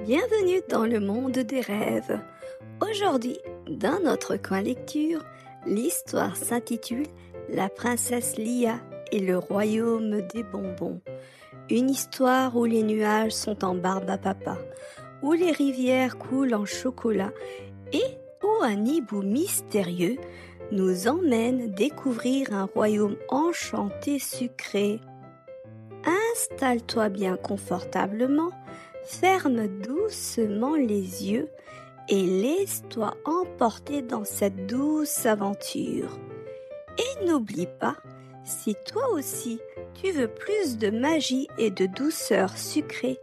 Bienvenue dans le monde des rêves. Aujourd'hui, dans notre coin lecture, l'histoire s'intitule La princesse Lia et le royaume des bonbons. Une histoire où les nuages sont en barbe à papa, où les rivières coulent en chocolat et où un hibou mystérieux nous emmène découvrir un royaume enchanté sucré. Installe-toi bien confortablement, ferme doucement les yeux et laisse-toi emporter dans cette douce aventure. Et n'oublie pas, si toi aussi tu veux plus de magie et de douceur sucrée,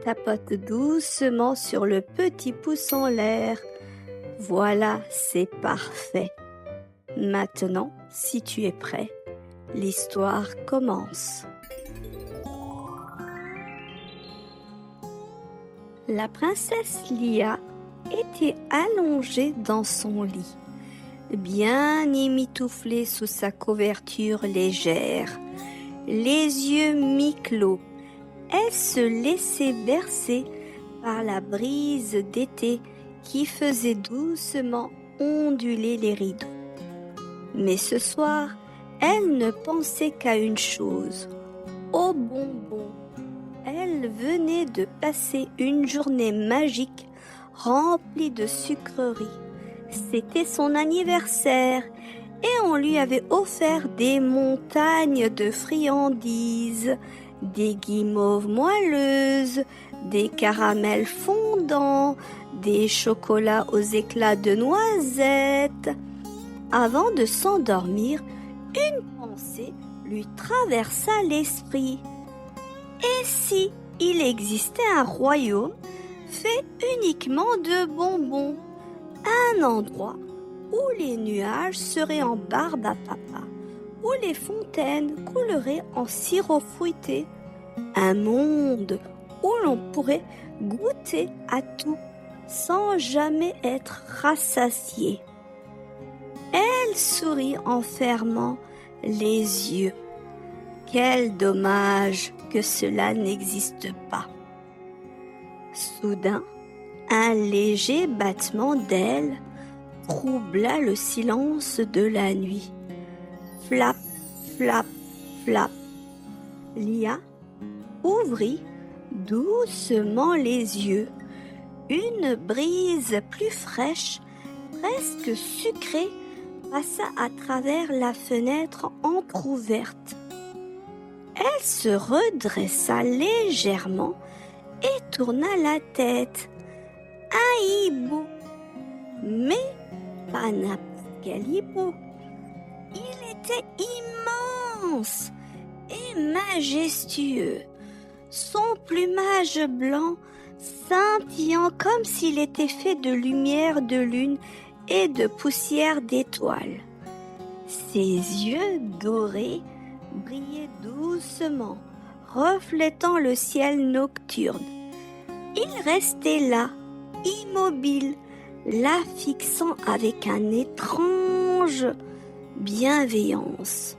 tapote doucement sur le petit pouce en l'air. Voilà, c'est parfait. Maintenant, si tu es prêt, l'histoire commence. La princesse Lia était allongée dans son lit, bien émitouflée sous sa couverture légère, les yeux mi-clos. Elle se laissait bercer par la brise d'été qui faisait doucement onduler les rideaux. Mais ce soir, elle ne pensait qu'à une chose, aux bonbons. Elle venait de passer une journée magique remplie de sucreries. C'était son anniversaire et on lui avait offert des montagnes de friandises, des guimauves moelleuses, des caramels fondants, des chocolats aux éclats de noisettes. Avant de s'endormir, une pensée lui traversa l'esprit. Et si il existait un royaume fait uniquement de bonbons, un endroit où les nuages seraient en barbe à papa, où les fontaines couleraient en sirop fruité, un monde où l'on pourrait goûter à tout sans jamais être rassasié. Elle sourit en fermant les yeux. Quel dommage que cela n'existe pas. Soudain, un léger battement d'ailes troubla le silence de la nuit. Flap, flap, flap. Lia ouvrit doucement les yeux. Une brise plus fraîche, presque sucrée, passa à travers la fenêtre entr'ouverte. Elle se redressa légèrement et tourna la tête. Un hibou, mais pas n'importe quel hibou. Il était immense et majestueux, son plumage blanc scintillant comme s'il était fait de lumière de lune et de poussière d'étoiles. Ses yeux dorés brillaient doucement, reflétant le ciel nocturne. Il restait là, immobile, la fixant avec un étrange bienveillance.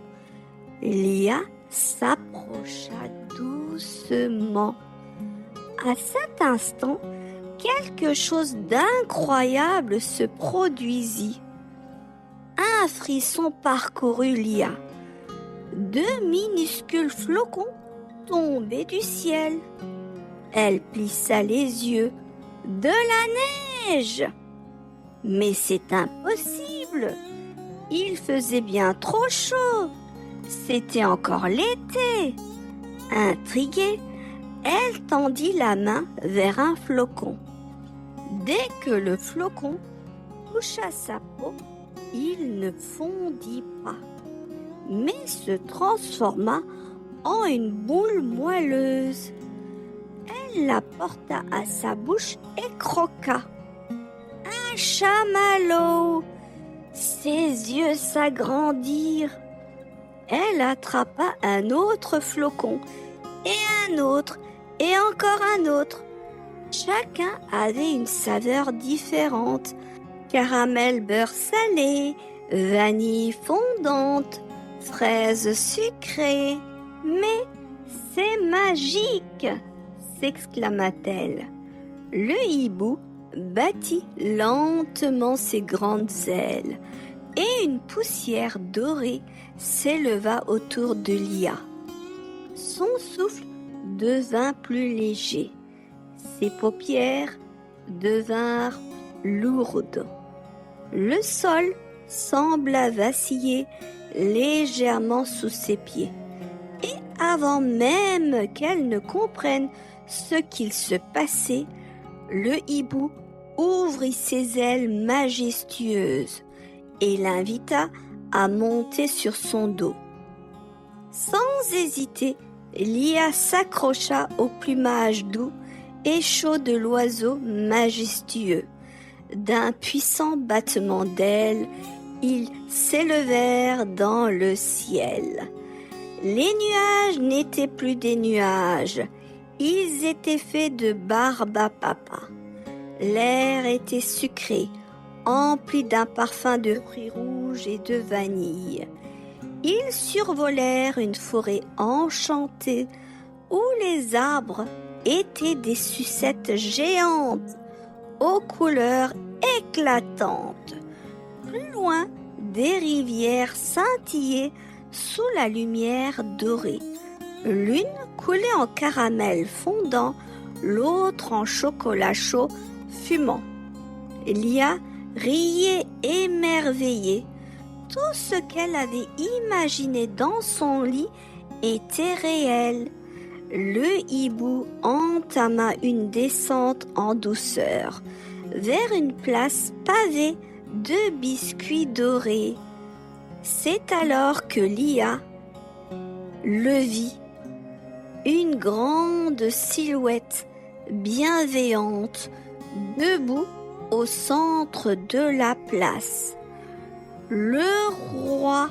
Lia s'approcha doucement. À cet instant, quelque chose d'incroyable se produisit. Un frisson parcourut Lia. Deux minuscules flocons tombaient du ciel. Elle plissa les yeux. De la neige! Mais c'est impossible! Il faisait bien trop chaud. C'était encore l'été. Intriguée, elle tendit la main vers un flocon. Dès que le flocon toucha sa peau, il ne fondit pas, mais se transforma en une boule moelleuse. Elle la porta à sa bouche et croqua. Un chamallow! Ses yeux s'agrandirent. Elle attrapa un autre flocon, et un autre, et encore un autre. Chacun avait une saveur différente. Caramel beurre salé, vanille fondante, fraises sucrées. Mais c'est magique! S'exclama-t-elle. Le hibou battit lentement ses grandes ailes et une poussière dorée s'éleva autour de Lia. Son souffle devint plus léger. Ses paupières devinrent lourdes. Le sol sembla vaciller légèrement sous ses pieds. Et avant même qu'elle ne comprenne ce qu'il se passait, le hibou ouvrit ses ailes majestueuses et l'invita à monter sur son dos. Sans hésiter, Lia s'accrocha au plumage doux et chaud de l'oiseau majestueux. D'un puissant battement d'ailes, ils s'élevèrent dans le ciel. Les nuages n'étaient plus des nuages, ils étaient faits de barbe à papa. L'air était sucré, empli d'un parfum de fruits rouges et de vanille. Ils survolèrent une forêt enchantée où les arbres étaient des sucettes géantes aux couleurs éclatantes. Plus loin, des rivières scintillaient sous la lumière dorée. L'une coulait en caramel fondant, l'autre en chocolat chaud fumant. Lia riait émerveillée. Tout ce qu'elle avait imaginé dans son lit était réel. Le hibou entama une descente en douceur vers une place pavée de biscuits dorés. C'est alors que Lia le vit, une grande silhouette bienveillante debout au centre de la place. Le roi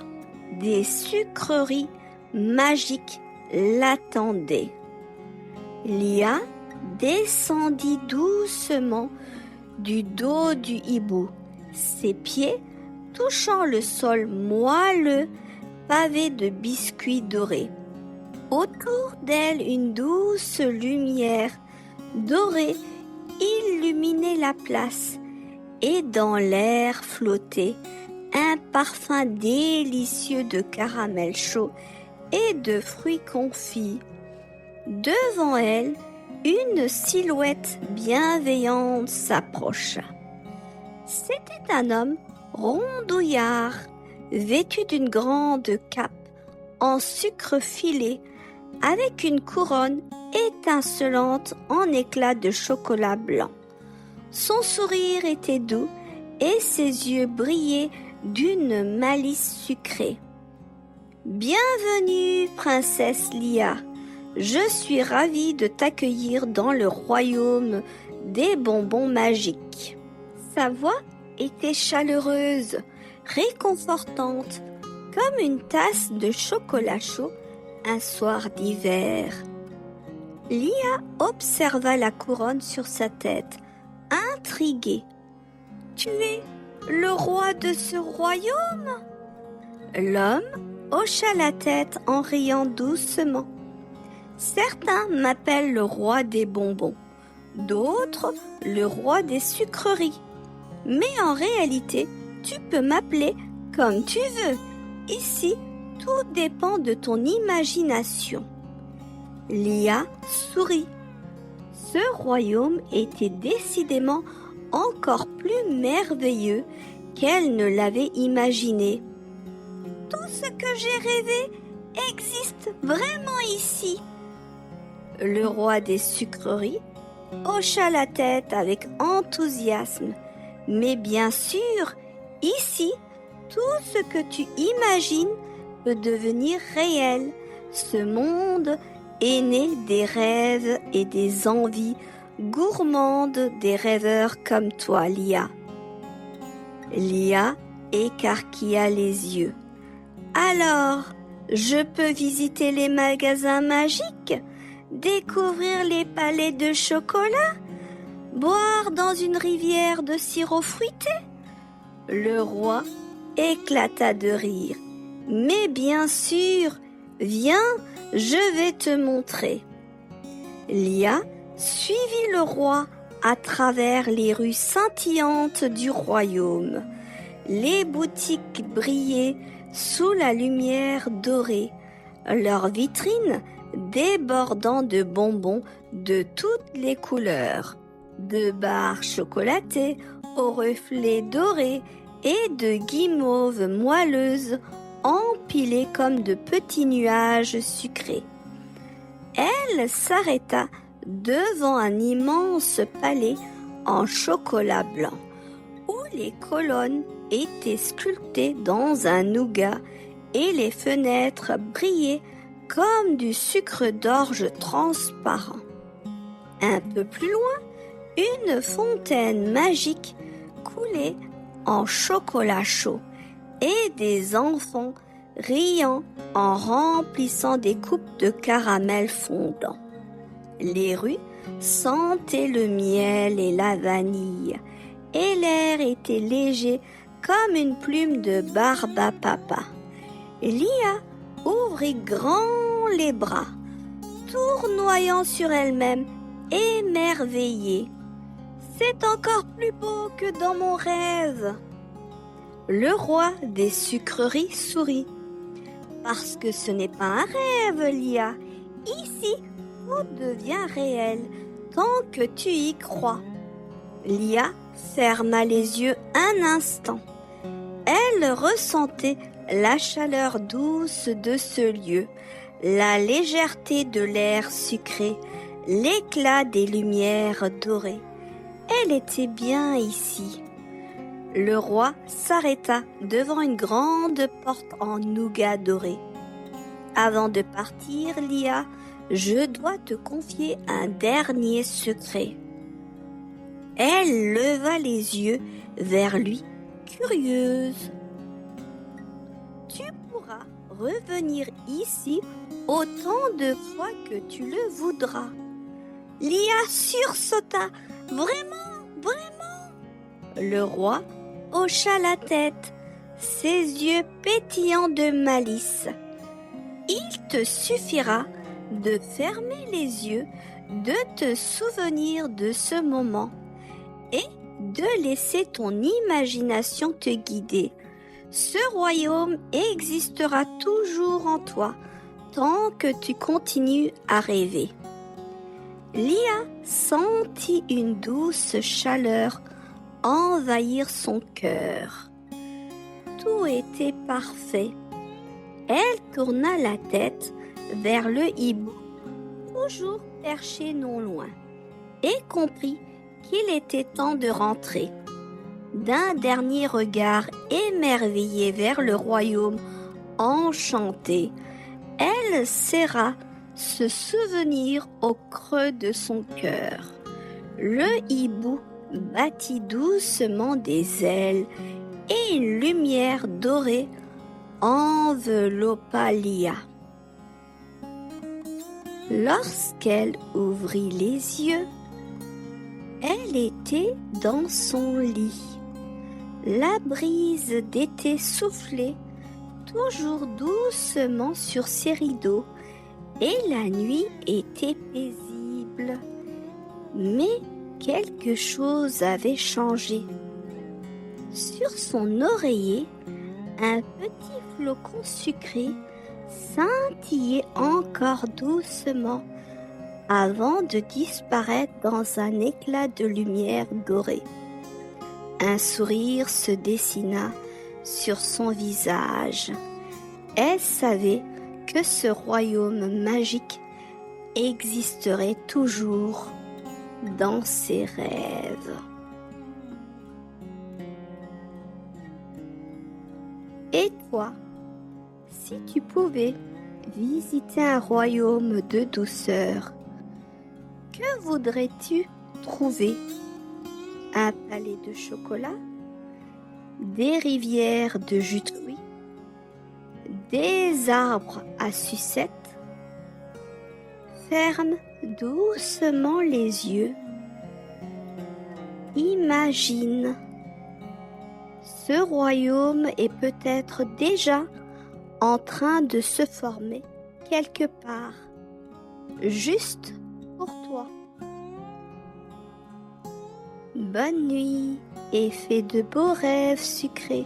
des sucreries magiques l'attendait. Lia descendit doucement du dos du hibou, ses pieds touchant le sol moelleux pavé de biscuits dorés. Autour d'elle, une douce lumière dorée illuminait la place et dans l'air flottait un parfum délicieux de caramel chaud et de fruits confits. Devant elle, une silhouette bienveillante s'approcha. C'était un homme rondouillard, vêtu d'une grande cape en sucre filé, avec une couronne étincelante en éclats de chocolat blanc. Son sourire était doux et ses yeux brillaient d'une malice sucrée. « Bienvenue, princesse Lia. Je suis ravie de t'accueillir dans le royaume des bonbons magiques. » Sa voix était chaleureuse, réconfortante, comme une tasse de chocolat chaud un soir d'hiver. Lia observa la couronne sur sa tête, intriguée. « Tu es le roi de ce royaume ?» L'homme hocha la tête en riant doucement. « Certains m'appellent le roi des bonbons, d'autres le roi des sucreries. Mais en réalité, tu peux m'appeler comme tu veux. Ici, tout dépend de ton imagination. » Lia sourit. Ce royaume était décidément encore plus merveilleux qu'elle ne l'avait imaginé. « Tout ce que j'ai rêvé existe vraiment ici. » Le roi des sucreries hocha la tête avec enthousiasme. « Mais bien sûr, ici, tout ce que tu imagines peut devenir réel. Ce monde est né des rêves et des envies gourmandes des rêveurs comme toi, Lia. » Lia écarquilla les yeux. « Alors, je peux visiter les magasins magiques, découvrir les palais de chocolat, boire dans une rivière de sirop fruité ?» Le roi éclata de rire. « Mais bien sûr, viens, je vais te montrer. » Lia suivit le roi à travers les rues scintillantes du royaume. Les boutiques brillaient sous la lumière dorée, leurs vitrines débordant de bonbons de toutes les couleurs, de barres chocolatées aux reflets dorés et de guimauves moelleuses empilées comme de petits nuages sucrés. Elle s'arrêta devant un immense palais en chocolat blanc, où les colonnes étaient sculptées dans un nougat et les fenêtres brillaient comme du sucre d'orge transparent. Un peu plus loin, une fontaine magique coulait en chocolat chaud et des enfants riant en remplissant des coupes de caramel fondant. Les rues sentaient le miel et la vanille, et l'air était léger comme une plume de barbe à papa. Lia ouvrit grand les bras, tournoyant sur elle-même, émerveillée. « C'est encore plus beau que dans mon rêve !» Le roi des sucreries sourit. « Parce que ce n'est pas un rêve, Lia. Ici, tout devient réel, tant que tu y crois. » Lia ferma les yeux un instant. Elle ressentait la chaleur douce de ce lieu, la légèreté de l'air sucré, l'éclat des lumières dorées. Elle était bien ici. Le roi s'arrêta devant une grande porte en nougat doré. « Avant de partir, Lia, je dois te confier un dernier secret. » Elle leva les yeux vers lui, curieuse. « Tu pourras revenir ici autant de fois que tu le voudras. » Lia sursauta. « Vraiment, vraiment ?» Le roi hocha la tête, ses yeux pétillants de malice. « Il te suffira de fermer les yeux, de te souvenir de ce moment et de laisser ton imagination te guider. Ce royaume existera toujours en toi tant que tu continues à rêver. » Lia sentit une douce chaleur envahir son cœur. Tout était parfait. Elle tourna la tête vers le hibou, toujours perché non loin, et comprit qu'il était temps de rentrer. D'un dernier regard émerveillé vers le royaume enchanté, elle serra ce souvenir au creux de son cœur. Le hibou battit doucement des ailes et une lumière dorée enveloppa Lia. Lorsqu'elle ouvrit les yeux, elle était dans son lit. La brise d'été soufflait toujours doucement sur ses rideaux et la nuit était paisible. Mais quelque chose avait changé. Sur son oreiller, un petit flocon sucré scintillait encore doucement avant de disparaître dans un éclat de lumière dorée. Un sourire se dessina sur son visage. Elle savait que ce royaume magique existerait toujours dans ses rêves. Et toi, si tu pouvais visiter un royaume de douceur, que voudrais-tu trouver? Un palais de chocolat, des rivières de jus de fruits, des arbres à sucettes? Ferme doucement les yeux. Imagine. Ce royaume est peut-être déjà en train de se former quelque part, juste pour toi. Bonne nuit et fais de beaux rêves sucrés.